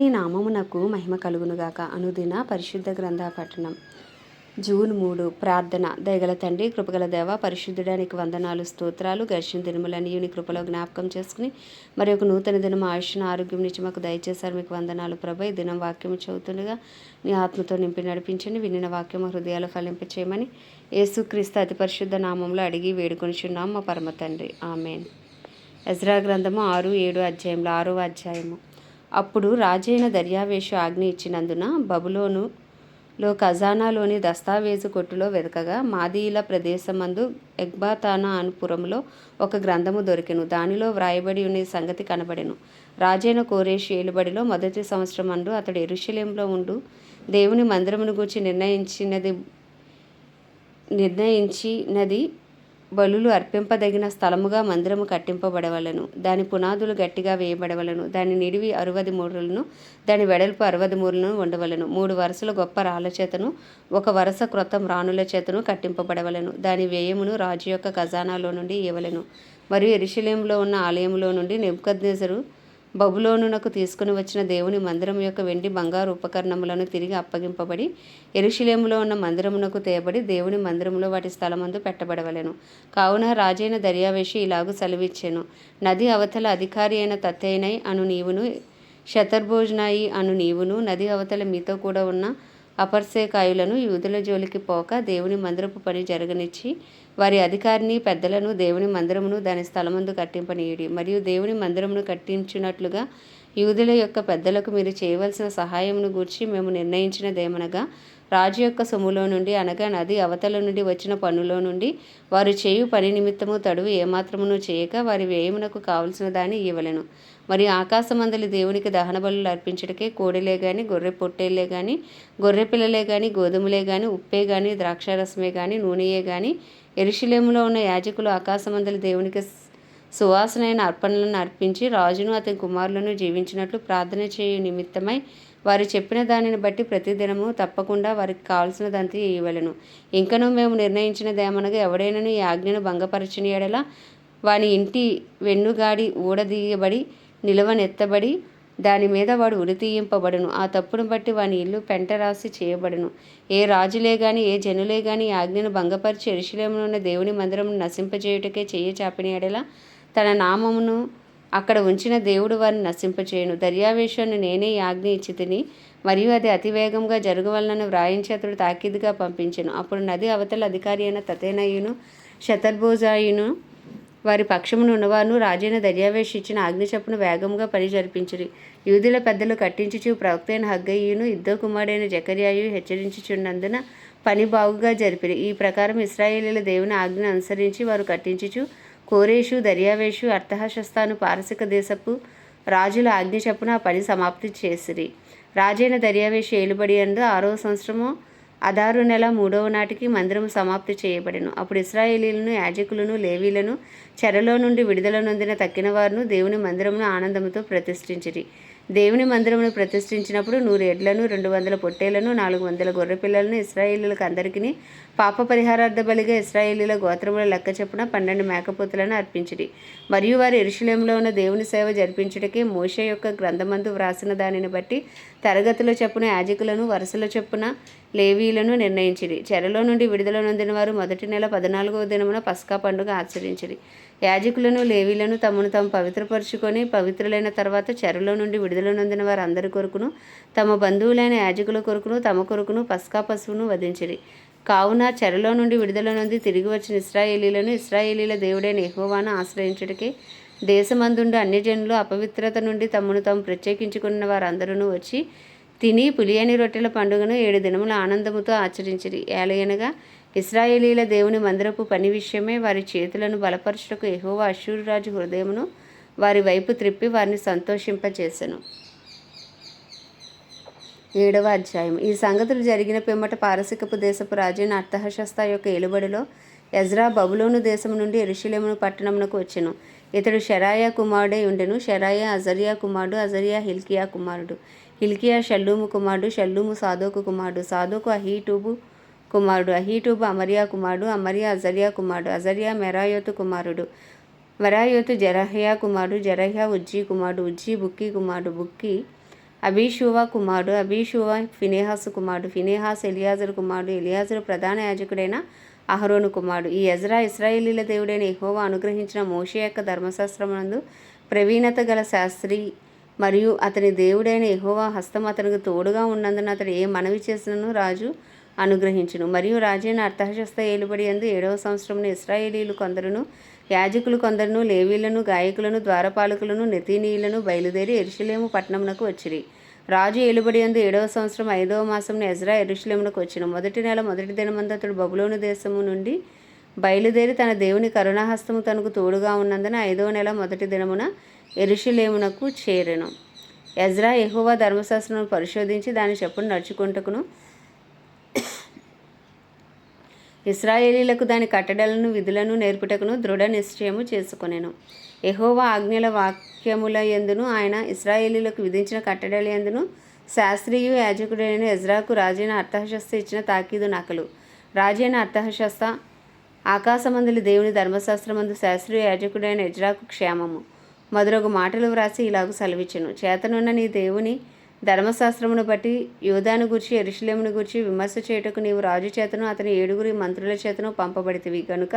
నీ నామమునకు మహిమ కలుగునుగాక. అనుదిన పరిశుద్ధ గ్రంథ పఠనం. జూన్ 3. ప్రార్థన. దయగల తండ్రి, కృపగల దేవ, పరిశుద్ధుడానికి వందనాలు, స్తోత్రాలు. గడిచిన దినములన్నీ నీ కృపలో జ్ఞాపకం చేసుకుని మరి ఒక నూతన దినం ఆయుష్ను ఆరోగ్యం నుంచి మాకు దయచేశారు. మీకు వందనాలు ప్రభా. ఈ దినం వాక్యం చదువుతుండగా నీ ఆత్మతో నింపి నడిపించండి. వినిన వాక్యం హృదయాలు ఫలింపచేయమని యేసుక్రీస్తు అతి పరిశుద్ధ నామంలో అడిగి వేడుకొనిచున్నాం మా పరమ తండ్రి. ఆమెన్. ఎజ్రా గ్రంథము 6-7 అధ్యాయంలో 6వ అధ్యాయము. అప్పుడు రాజైన దర్యావేషు ఆజ్ఞ ఇచ్చినందున బబులోనులో ఖజానాలోని దస్తావేజు కొట్టులో వెతకగా మాదీయుల ప్రదేశమందు ఎగ్బాతానా అను పురములో ఒక గ్రంథము దొరికెను. దానిలో వ్రాయబడి ఉన్న సంగతి కనబడెను. రాజైన కోరేషు ఏలుబడిలో మొదటి సంవత్సరమందు అతడు యెరూషలేములో ఉండు దేవుని మందిరమును గూర్చి నిర్ణయించినది బలులు అర్పింపదగిన స్థలముగా మందిరము కట్టింపబడవలను. దాని పునాదులు గట్టిగా వేయబడవలను. దాని నిడివి 60 మూరలను, దాని వెడల్పు 60 మూరలను ఉండవలను. 3 వరుసల గొప్ప రాళ్ల చేతను, 1 వరుస క్రొత్త మ్రానుల చేతను కట్టింపబడవలను. దాని వ్యయమును రాజు యొక్క ఖజానాలో నుండి ఇవ్వవలెను. మరియు యెరూషలేములో ఉన్న ఆలయములో నుండి నెబుకద్నెజరు బబులోనునకు తీసుకుని వచ్చిన దేవుని మందిరం యొక్క వెండి బంగారు ఉపకరణములను తిరిగి అప్పగింపబడి యెరూషలేములో ఉన్న మందిరమునకు తేబడి దేవుని మందిరములో వాటి స్థలమందు పెట్టబడవలెను. కావున రాజైన దర్యావేషు ఇలాగు సెలవిచ్చెను. నది అవతల అధికారి అయిన తత్తెనై అను నీవును, షతర్బోజ్నాయి అను నీవును, నది అవతల మీతో కూడా ఉన్న అపర్సేకాయులను యూదుల జోలికి పోక దేవుని మందిరపు పని జరగనిచ్చి వారి అధికారిని పెద్దలను దేవుని మందిరమును దాని స్థలమందు కట్టింపనీయుడి. మరియు దేవుని మందిరమును కట్టించున్నట్లుగా యూదుల యొక్క పెద్దలకు మీరు చేయవలసిన సహాయమును గూర్చి మేము నిర్ణయించినదేమనగా, రాజు యొక్క సొమ్ములో నుండి, అనగా నది అవతల నుండి వచ్చిన పన్నులో నుండి వారు చేయు పని నిమిత్తము తడువు ఏమాత్రమును చేయక వారి వ్యయమునకు కావలసిన దాన్ని ఇవ్వలెను. మరియు ఆకాశమందలి దేవునికి దహన బలులు అర్పించటకే కోడెలే గాని, గొర్రె పొట్టేళ్లే గాని, గొర్రె పిల్లలే గాని, గోధుమలే గాని, ఉప్పే గాని, ద్రాక్షారసమే గాని, నూనెయే గాని యెరూషలేములో ఉన్న యాజకులు ఆకాశమందలి దేవునికి సువాసనైన అర్పణలను అర్పించి రాజును అతని కుమారులను జీవించినట్లు ప్రార్థన చేయు నిమిత్తమై వారు చెప్పిన దానిని బట్టి ప్రతిదినము తప్పకుండా వారికి కావలసినదంతా ఇవ్వవలెను. ఇంకనూ మేము నిర్ణయించినదేమనగా, ఎవడైనను ఈ ఆజ్ఞను భంగపరచిన యెడల వాని ఇంటి వెన్నుగాడి ఊడదీయబడి నిలువనెత్తబడి దాని మీద వాడు ఉరితీయింపబడును. ఆ తప్పును బట్టి వాని ఇల్లు పెంటరాసి చేయబడును. ఏ రాజులే గాని, ఏ జనులే గాని ఈ ఆజ్ఞను భంగపరిచి యెరూషలేములో ఉన్న దేవుని మందిరమును నశింపజేయుటకే చెయ్యి చాపిన యెడల తన నామమును అక్కడ ఉంచిన దేవుడు వారిని నశింపచేయును. దర్యావేషును నేనే ఈ ఆజ్ఞ ఇచ్చితిని, మరియు అది అతివేగంగా జరగవలనని వ్రాయించి అతడు తాకీదుగా పంపించెను. అప్పుడు నది అవతల అధికారి అయిన తత్తెనయును, షతర్బోజాయును వారి పక్షమును ఉన్నవారును రాజైన దర్యావేషు ఇచ్చిన ఆజ్ఞ చొప్పున వేగంగా పని జరిపించిరి. యూదుల పెద్దలు కట్టించుచు ప్రవక్త అయిన హగ్గయియును, ఇద్దో కుమారుడైన జకర్యాయు హెచ్చరించుచున్నందున పని బాగుగా జరిపిరి. ఈ ప్రకారం ఇశ్రాయేలీయుల దేవుని ఆజ్ఞను అనుసరించి వారు కట్టించుచు కోరేషు, దర్యావేషు, అర్తహషస్తాను పారసిక దేశపు రాజుల ఆజ్ఞ చొప్పున ఆ పని సమాప్తి చేసిరి. రాజైన దర్యావేషు ఏలుబడి యందు 6వ సంవత్సరము అదారు నెల 3వ నాటికి మందిరము సమాప్తి చేయబడెను. అప్పుడు ఇశ్రాయేలీయులను, యాజకులను, లేవీలను చెరలో నుండి విడుదల నొందిన తక్కిన వారును దేవుని మందిరమును ఆనందముతో ప్రతిష్ఠించిరి. దేవుని మందిరమును ప్రతిష్ఠించినప్పుడు 100 ఎడ్లను, 200 పొట్టేళ్లను, 400 గొర్రెపిల్లలను ఇశ్రాయేలీయులకు అందరికీ పాప పరిహారార్థ బలిగా ఇశ్రాయేలీయుల గోత్రముల లెక్క చొప్పున 12 మేకపోతులను అర్పించిరి. మరియు వారు యెరూషలేములో ఉన్న దేవుని సేవ జరిపించుటకే మోషే యొక్క గ్రంథమందు వ్రాసిన దానిని బట్టి తరగతుల చొప్పున యాజకులను, వరుసల చొప్పున లేవీయులను నిర్ణయించిరి. చెరలో నుండి విడుదల నొందిన వారు మొదటి నెల 14వ దినమున పస్కా పండుగ ఆచరించిరి. యాజకులను, లేవీయులను తమను తాము పవిత్రపరుచుకొని పవిత్రులైన తర్వాత చెరలో నుండి విడుదల నొందిన వారు అందరి కొరకును, తమ బంధువులైన యాజకుల కొరకును, తమ కొరకును పస్కా పశువును వధించిరి. కావున చెరలో నుండి విడుదల నొంది తిరిగి వచ్చిన ఇశ్రాయేలీయులను, ఇశ్రాయేలీయుల దేవుడైన యెహోవాను ఆశ్రయించుటకే దేశమందుండు అన్యజనులు అపవిత్రత నుండి తమను తాము ప్రత్యేకించుకున్న వారందరూ వచ్చి తిని పులియని రొట్టెల పండుగను 7 దినముల ఆనందముతో ఆచరించిరి. ఏలయనగా ఇశ్రాయేలీయుల దేవుని మందిరపు పని విషయమై వారి చేతులను బలపరచుటకు యెహోవా అష్షూరు రాజు హృదయమును వారి వైపు త్రిప్పి వారిని సంతోషింపచేసెను. 7వ అధ్యాయం. ఈ సంగతులు జరిగిన పిమ్మట పారసికపు దేశపు రాజైన అర్తహషస్త యొక్క ఏలుబడిలో ఎజ్రా బబులోను దేశము నుండి యెరూషలేము పట్టణమునకు వచ్చెను. ఇతడు షెరాయా కుమారుడై ఉండెను. షెరాయా అజర్యా కుమారుడు, అజర్యా హిల్కియా కుమారుడు, హిల్కియా షల్లూము కుమారుడు, షల్లూము సాదోకు కుమారుడు, సాదోకు అహీటూబు కుమారుడు, అహీటూబు అమర్యా కుమారుడు, అమర్యా అజర్యా కుమారుడు, అజర్యా మెరాయోతు కుమారుడు, మెరాయోతు జెరహ్యా కుమారుడు, జెరహ్యా ఉజ్జీ కుమారుడు, ఉజ్జీ బుక్కీ కుమారుడు, బుక్కీ అబీషూవ కుమారుడు, అబీషూవ ఫినెహాసు కుమారుడు, ఫినెహాస్ ఎలియాజరు కుమారుడు, ఎలియాజరు ప్రధాన యాజకుడైన అహరోను కుమారుడు. ఈ ఎజ్రా ఇశ్రాయేలీల దేవుడైన యెహోవా అనుగ్రహించిన మోషే యొక్క ధర్మశాస్త్రమునందు ప్రవీణత గల శాస్త్రి మరియు అతని దేవుడైన యెహోవా హస్తం అతనికి తోడుగా ఉన్నందున అతడు ఏ మనవి చేసినను రాజు అనుగ్రహించును. మరియు రాజైన అర్తహషస్త ఏలుబడి యందు 7వ సంవత్సరమున ఇశ్రాయేలీలు కొందరును, యాజకులు కొందరును, లేవీలను, గాయకులను, ద్వారపాలకులను, నెతీనీయులను బయలుదేరి యెరూషలేము పట్టణమునకు వచ్చిరి. రాజు ఏలుబడి యందు 7వ సంవత్సరం 5వ మాసమున ఎజ్రా యెరూషలేమునకు వచ్చెను. మొదటి నెల మొదటి దినమందు అతడు బబులోను దేశము నుండి బయలుదేరి తన దేవుని కరుణాహస్తము తనకు తోడుగా ఉన్నందున 5వ నెల మొదటి దినమున యెరూషలేమునకు చేరెను. ఎజ్రా యెహోవా ధర్మశాస్త్రమును పరిశోధించి దాని చొప్పున నడుచుకొనుటకును ఇశ్రాయేలీలకు దాని కట్టడలను విధులను నేర్పుటకును దృఢ నిశ్చయము చేసుకొనెను. యెహోవా ఆజ్ఞల వాక్యముల యందును ఆయన ఇశ్రాయేలీలకు విధించిన కట్టడల యందును శాస్త్రియు యాజకుడైన ఎజ్రాకు రాజైన అర్తహషస్త ఇచ్చిన తాకీదు నకలు. రాజైన అర్తహషస్త ఆకాశమందలి దేవుని ధర్మశాస్త్రమందు శాస్త్రీయ యాజకుడైన ఎజ్రాకు క్షేమము మొదలగు మాటలు వ్రాసి ఇలాగు సెలవిచ్చెను. చేతనున్న నీ దేవుని ధర్మశాస్త్రమును బట్టి యూదాను గూర్చి యెరూషలేమును గూర్చి విమర్శ చేయుటకు నీవు రాజు చేతను అతని 7 మంత్రుల చేతను పంపబడితివి గనుక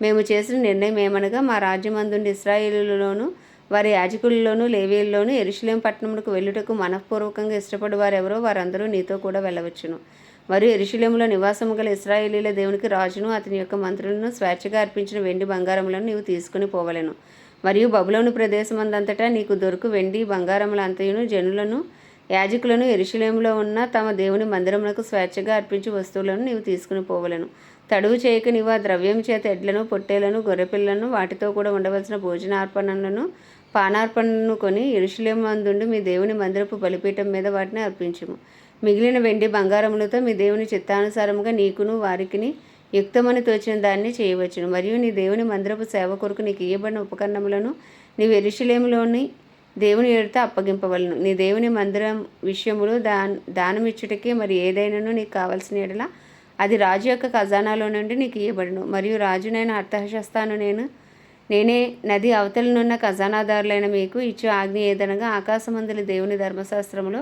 మేము చేసిన నిర్ణయం ఏమనగా, మా రాజ్యమందుండి ఇశ్రాయేలులోను వారి యాజకులలోను లేవీయుల్లోను యెరూషలేము పట్టణమునకు వెళ్ళుటకు మనఃపూర్వకంగా ఇష్టపడు వారెవరో వారందరూ నీతో కూడా వెళ్ళవచ్చును. మరియు యెరూషలేములో నివాసము గల ఇశ్రాయేలీల దేవునికి రాజును అతని యొక్క మంత్రులను స్వేచ్ఛగా అర్పించిన వెండి బంగారములను నీవు తీసుకుని పోవలెను. మరియు బబులోను ప్రదేశమందంతటా నీకు దొరుకు వెండి బంగారములంతయును జనులను యాజకులను యెరూషలేములో ఉన్న తమ దేవుని మందిరమునకు స్వేచ్ఛగా అర్పించి వస్తువులను నీవు తీసుకుని పోవలను. తడువు చేయక నీవు ఆ ద్రవ్యం చేత ఎడ్లను, పొట్టేలను, గొర్రెపిల్లను, వాటితో కూడా ఉండవలసిన భోజనార్పణలను, పానార్పణలను కొని యెరూషలేము అందుండి మీ దేవుని మందిరపు బలిపీఠం మీద వాటిని అర్పించుము. మిగిలిన వెండి బంగారములతో మీ దేవుని చిత్తానుసారముగా నీకును వారికిని యుక్తమని తోచిన దాన్ని చేయవచ్చును. మరియు నీ దేవుని మందిరపు సేవ కొరకు నీకు ఇయ్యబడిన ఉపకరణములను నీవు యెరూషలేములోని దేవుని ఎదుట అప్పగింపవలను. నీ దేవుని మందిరం విషయములు దానమిచ్చుటకే మరి ఏదైనాను నీకు కావలసిన ఎడల అది రాజు యొక్క ఖజానాలో నుండి నీకు ఇయ్యబడును. మరియు రాజునైన అర్తహషస్తాను నేనే నది అవతలనున్న ఖజానాదారులైన మీకు ఇచ్చు ఆజ్ఞ ఏదనగా, ఆకాశమందలి దేవుని ధర్మశాస్త్రములో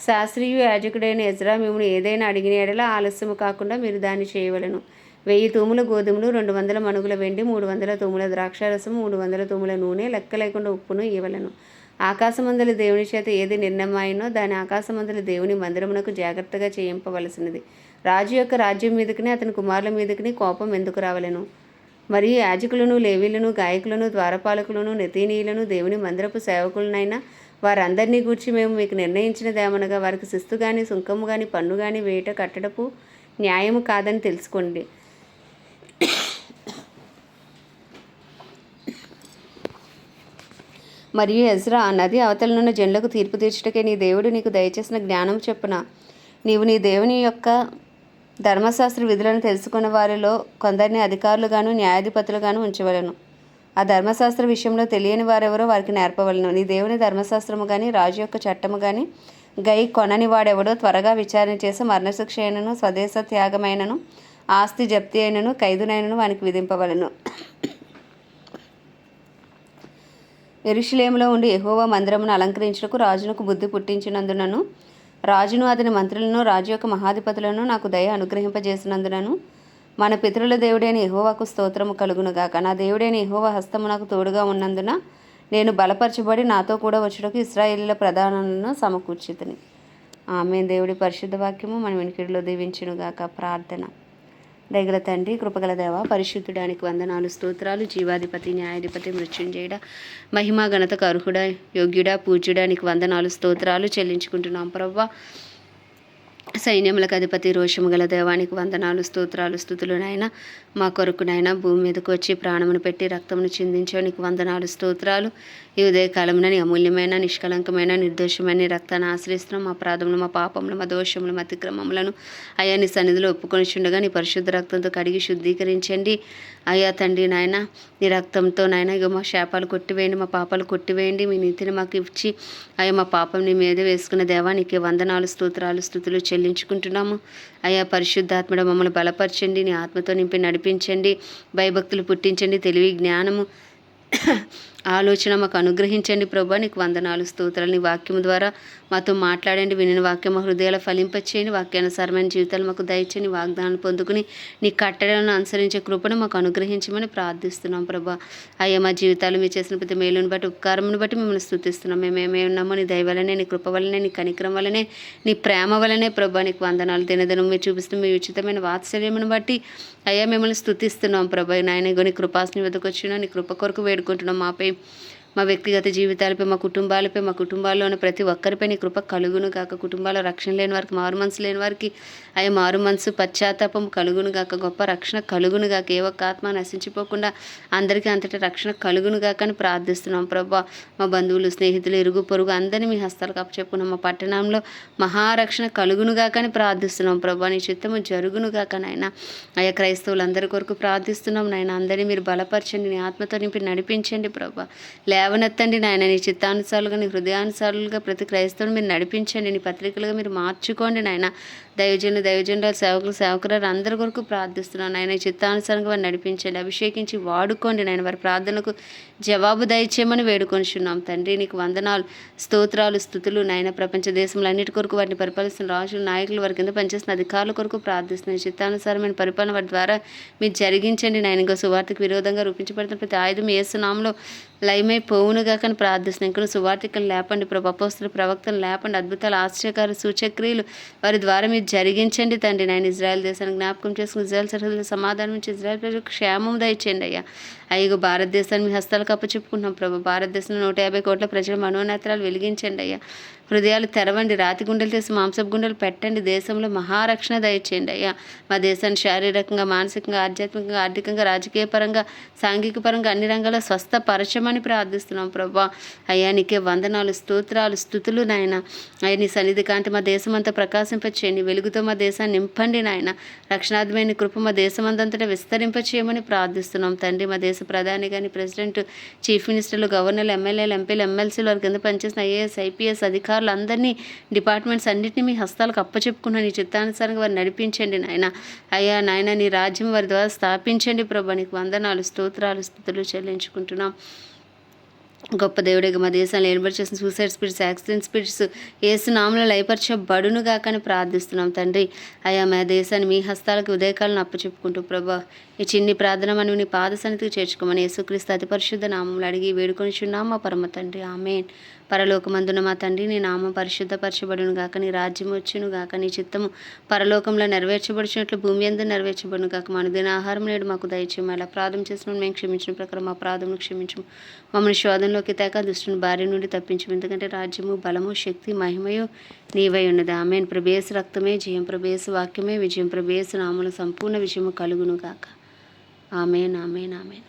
శాస్త్రీయు యాజకుడైన ఎజ్రా మిమ్మల్ని ఏదైనా అడిగిన ఎడల ఆలస్యము కాకుండా మీరు దాన్ని చేయవలను. 1000 తూముల గోధుమలు, 200 మణుగుల వెండి, 300 తూముల ద్రాక్షారసము, 300 తూముల నూనె, లెక్క లేకుండా ఉప్పును ఇవ్వలను. ఆకాశమందలి దేవుని చేత ఏది నిర్ణయమైనో దాని ఆకాశమందలి దేవుని మందిరమునకు జాగ్రత్తగా చేయింపవలసినది. రాజు యొక్క రాజ్యం మీదకిని అతని కుమారుల మీదకిని కోపం ఎందుకు రావలెను? మరియు యాజకులను, లేవీలను, గాయకులను, ద్వారపాలకులను, నెతీనీయులను, దేవుని మందిరపు సేవకులనైనా వారందరినీ గూర్చి మేము మీకు నిర్ణయించినదేమనగా, వారికి శిస్తు కానీ, సుంకము కానీ, పన్ను కానీ వేయుట కట్టడపు న్యాయము కాదని తెలుసుకోండి. మరియు ఎజ్రా, నది అవతలనున్న జనులకు తీర్పు తీర్చుటకే నీ దేవుడు నీకు దయచేసిన జ్ఞానం చొప్పున నీవు నీ దేవుని యొక్క ధర్మశాస్త్ర విధులను తెలుసుకున్న వారిలో కొందరిని అధికారులుగాను న్యాయాధిపతులుగాను ఉంచవలను. ఆ ధర్మశాస్త్ర విషయంలో తెలియని వారెవరో వారికి నేర్పవలను. నీ దేవుని ధర్మశాస్త్రము కానీ రాజు యొక్క చట్టము కానీ కొనని వాడెవడో త్వరగా విచారణ చేసి మరణశిక్ష అయినను, స్వదేశ త్యాగమైనను, ఆస్తి జప్తి అయినను, ఖైదునైనను వానికి విధింపవలను. యెరూషలేములో ఉండి యెహోవా మందిరమును అలంకరించుటకు రాజునకు బుద్ధి పుట్టించినందునను, రాజును అతని మంత్రులను, రాజు యొక్క మహాధిపతులను నాకు దయ అనుగ్రహింపజేసినందునను మన పితరుల దేవుడైన యెహోవాకు స్తోత్రము కలుగునుగాక. నా దేవుడైన యెహోవా హస్తము నాకు తోడుగా ఉన్నందున నేను బలపరచబడి నాతో కూడా వచ్చుటకు ఇశ్రాయేలీల ప్రధానులను సమకూర్చితిని. ఆమేన్. దేవుడి పరిశుద్ధ వాక్యము మన వెనుకడిలో దీవించునుగాక. ప్రార్థన. దయగల తండ్రి, కృపగల దేవ, పరిశుద్ధుడానికి వందనాలు, స్తోత్రాలు. జీవాధిపతి, న్యాయాధిపతి, మృత్యుంజయుడ, మహిమా ఘనతకు అర్హుడా, యోగ్యుడా, పూజ్యుడా, నీకు వందనాలు, స్తోత్రాలు చెల్లించుకుంటున్నాం ప్రభువా. సైన్యములకు అధిపతి, రోషము గల దేవానికి వందనాలు, స్తోత్రాలు, స్తుతులు. నాయన మా కొరకునైనా భూమి మీదకు వచ్చి ప్రాణమును పెట్టి రక్తమును చిందించావు, నీకు వందనాలు, స్తోత్రాలు. ఈ ఉదయకాలంలో నీ అమూల్యమైన, నిష్కలంకమైన, నిర్దోషమైన రక్తాన్ని ఆశ్రయిస్తున్నాం. మా అపరాధములు, మా పాపములు, మా దోషములు, మా అతిక్రమములను అయ్యా నీ సన్నిధిలో ఒప్పుకొని చుండగా నీ పరిశుద్ధ రక్తంతో కడిగి శుద్ధీకరించండి అయ్యా తండ్రి. నాయన నీ రక్తంతో నాయన ఇగో మా శాపాలు కొట్టివేయండి, మా పాపాలు కొట్టివేయండి. మీ నీతిని మాకు ఇచ్చి అయ్యా మా పాపం నీ మీద వేసుకున్న దేవా నీకే వందనాలు, స్తోత్రాలు, స్తుతులు చెల్లించుకుంటున్నాము. అయ్యా పరిశుద్ధాత్మడ మమ్మల్ని బలపరచండి, నీ ఆత్మతో నింపి నడిపించండి, భయభక్తులు పుట్టించండి, తెలివి జ్ఞానము ఆలోచన మాకు అనుగ్రహించండి ప్రభా. నీకు వందనాలు, స్తోత్రాలు. నీ వాక్యం ద్వారా మాతో మాట్లాడండి. వినిన వాక్యం మా హృదయాల ఫలింపచేయండి. వాక్యానుసారమైన జీవితాలు మాకు దయచేయండి. వాగ్దానాలు పొందుకుని నీ కట్టడలను అనుసరించే కృపను మాకు అనుగ్రహించమని ప్రార్థిస్తున్నాం ప్రభా. అయ్యా, మా జీవితాలు మీరు చేసిన ప్రతి మేలును బట్టి, ఉపకారమును బట్టి మిమ్మల్ని స్తుతిస్తున్నాం. మేమేమే ఉన్నామో నీ దయ వల్లనే, నీ కృప వల్లనే, నీ కనికరం వల్లనే, నీ ప్రేమ వల్లనే ప్రభా. నీకు వందనాలు. దినదినం మీరు చూపిస్తున్న మీ ఉచితమైన వాత్సల్యమును బట్టి అయ్యా మిమ్మల్ని స్తుతిస్తున్నాం ప్రభా. నాయన నీ కృపాసని వద్దకు వచ్చినా నీ కృప కొరకు వేడుకుంటున్నాం. మాపై, మా వ్యక్తిగత జీవితాలపై, మా కుటుంబాల్లో ఉన్న ప్రతి ఒక్కరిపై నీ కృప కలుగును గాక. కుటుంబాల్లో రక్షణ లేని వారికి, మారు మనసు లేని వారికి అయ్యా మారు మనసు, పశ్చాత్తాపం కలుగును గాక. గొప్ప రక్షణ కలుగును గాక. ఏ ఒక్క ఆత్మ నశించిపోకుండా అందరికీ అంతటా రక్షణ కలుగును గాక అని ప్రార్థిస్తున్నాం ప్రభా. మా బంధువులు, స్నేహితులు, ఇరుగు పొరుగు అందరినీ మీ హస్తాలకు అప్పచెప్పుకున్నాం. మా పట్టణంలో మహారక్షణ కలుగును గాక అని ప్రార్థిస్తున్నాం ప్రభా. నీ చిత్తము జరుగును గాక నాయన. అయ్యా, క్రైస్తవులందరి కొరకు ప్రార్థిస్తున్నాం నాయన. అందరినీ మీరు బలపరచండి, నీ ఆత్మతో నింపి నడిపించండి ప్రభా. లేవనెత్తండి నాయన. నీ చిత్తానుసారులుగా, నీ హృదయానుసారులుగా ప్రతి క్రైస్తవుని మీరు నడిపించండి. నీ పత్రికలుగా మీరు మార్చుకోండి నాయన. దైవజనురాలు, సేవకురాలు అందరి కొరకు ప్రార్థిస్తున్నాను నాయన. చిత్తానుసారంగా వారిని నడిపించండి, అభిషేకించి వాడుకోండి నాయన. వారి ప్రార్థనకు జవాబు దయచేయమని వేడుకొనిచున్నాం తండ్రి. నీకు వందనాలు, స్తోత్రాలు, స్తుతులు నాయన. ప్రపంచ దేశంలో అన్నిటి కొరకు వారిని పరిపాలిస్తున్న రాజులు, నాయకులు, వారి కింద పనిచేస్తున్న అధికారుల కొరకు ప్రార్థిస్తున్నాను. చిత్తానుసారమైన పరిపాలన వారి ద్వారా మీరు జరిగించండి నాయన. ఇంకా సువార్తకు విరోధంగా రూపించబడుతున్న ప్రతి ఆయుధం యేసు నామములో లయమైపోవునుగా కానీ ప్రార్థిస్తున్నాను. ఇంకా సువార్తికలు లేపండి ప్రభు. అపోస్తులు, ప్రవక్తలు లేపండి. అద్భుతాలు, ఆశ్చర్యకారు, సూచక్రియలు వారి ద్వారా మీరు జరిగించండి తండ్రి నాయన. ఇజ్రాయెల్ దేశాన్ని జ్ఞాపకం చేసుకుని ఇజ్రాయెల్ సరిహద్దులో సమాధానం ఇచ్చి ఇజ్రాయెల్ ప్రజలకు క్షేమం దయచేయండి అయ్యా. అయ్యో, భారతదేశాన్ని మీ హస్తాలకు అప్పచెప్పుకుంటున్నాం ప్రభు. భారతదేశంలో 150 కోట్ల ప్రజల మనోనేత్రాలు వెలిగించండి అయ్యా. హృదయాలు తెరవండి, రాతి గుండెలు తీసి మాంసపు గుండెలు పెట్టండి. దేశంలో మహారక్షణ దయచేయండి అయ్యా. మా దేశాన్ని శారీరకంగా, మానసికంగా, ఆధ్యాత్మికంగా, ఆర్థికంగా, రాజకీయ పరంగా, సాంఘిక పరంగా అన్ని రంగాల్లో స్వస్థపరచమని ప్రార్థిస్తున్నాం ప్రభా. అయ్యా, నీకే వందనాలు, స్తోత్రాలు, స్తుతులు నాయన. అయ్యా, నీ సన్నిధి కాంతి మా దేశం అంతా ప్రకాశింపచేయండి. వెలుగుతో మా దేశాన్ని నింపండి నాయన. రక్షణార్థమైన కృప మా దేశం అంతటా విస్తరింపచేయమని ప్రార్థిస్తున్నాం తండ్రి. మా దేశ ప్రధాని కానీ, ప్రెసిడెంట్, చీఫ్ మినిస్టర్లు, గవర్నర్లు, ఎమ్మెల్యేలు, ఎంపీలు, ఎమ్మెల్సీలు, వారి కింద పనిచేసిన ఐఏఎస్, ఐపీఎస్ అధికారులు అందరినీ, డిపార్ట్మెంట్స్ అన్నింటినీ మీ హస్తాలకు అప్పచెప్పుకున్నాను. నీ చిత్తానుసారంగా వారిని నడిపించండి నాయన. అయ్యా నాయన, నీ రాజ్యం వారి ద్వారా స్థాపించండి ప్రభా. నీకు వందనాలు, స్తోత్రాలు, స్తుతులు చెల్లించుకుంటున్నాం. గొప్ప దేవుడిగా మా దేశాన్ని ఏర్పాటు చేసిన సూసైడ్ స్పిరిట్స్, యాక్సిడెంట్ స్పిరిట్స్ యేసు నామములో లయపరచబడును గాక అని ప్రార్థిస్తున్నాం తండ్రి. అయ్యా, మా దేశాన్ని మీ హస్తాలకు ఉదయకాలను అప్పచెప్పుకుంటూ ప్రభా ఈ చిన్ని ప్రార్థన మనం నీ పాద సన్నిధికి చేర్చుకోమని యేసుక్రీస్తు అతి పరిశుద్ధ నామములు అడిగి వేడుకొనిచున్నాం మా పరమ తండ్రి, ఆమేన్. పరలోకమందున మా తండ్రి, నీ నామం పరిశుద్ధపరచబడును గాక. నీ రాజ్యం వచ్చును గాక. నీ చిత్తము పరలోకంలో నెరవేర్చబడినట్లు భూమి యందు నెరవేర్చబడును గాక. మన దిన ఆహారం నేడు మాకు దయచేయము. అలా అపరాధం చేసిన మేము క్షమించిన ప్రకారం మా అపరాధమును క్షమించము. మమ్మల్ని శోధనలోకి తేక దుష్టుని బారి నుండి తప్పించము. ఎందుకంటే రాజ్యము, బలము, శక్తి, మహిమయు నీవై ఉన్నది, ఆమేన్. ప్రభు యేసు రక్తమే జయం, ప్రభు యేసు వాక్యమే విజయం, ప్రభు యేసు నామములో సంపూర్ణ విజయము కలుగును గాక. ఆమేన్, ఆమేన్, ఆమేన్.